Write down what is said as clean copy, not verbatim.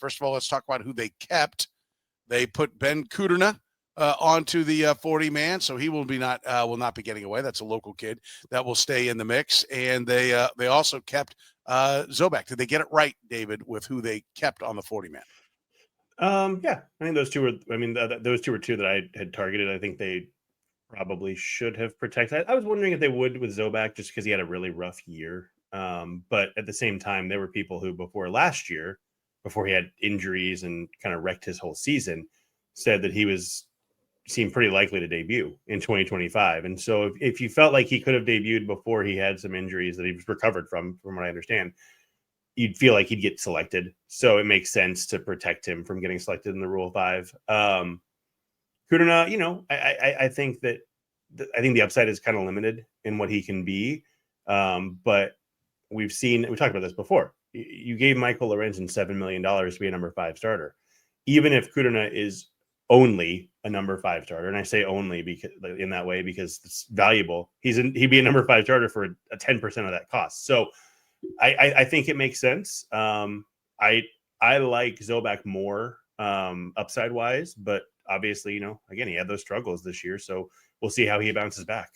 First of all, let's talk about who they kept. They put Ben Kudrna onto the 40-man, so he will not be getting away. That's a local kid that will stay in the mix. And they also kept Zobak. Did they get it right, David, with who they kept on the 40-man? Yeah, I think those two were. I mean, those two were two that I had targeted. I think they probably should have protected. I was wondering if they would with Zobak just because he had a really rough year. But at the same time, there were people who before last year, before he had injuries and kind of wrecked his whole season, said that he seemed pretty likely to debut in 2025. And so if you felt like he could have debuted before he had some injuries that he was recovered from what I understand, you'd feel like he'd get selected. So it makes sense to protect him from getting selected in the Rule 5. Kudrna, I think that I think the upside is kind of limited in what he can be. But we talked about this before. You gave Michael Lorenzen $7 million to be a number 5 starter. Even if Kudrna is only a number 5 starter, and I say only because in that way because it's valuable, he'd be a number 5 starter for a 10% of that cost. So I think it makes sense. I like Zobak more upside wise, but obviously, again, he had those struggles this year, so we'll see how he bounces back.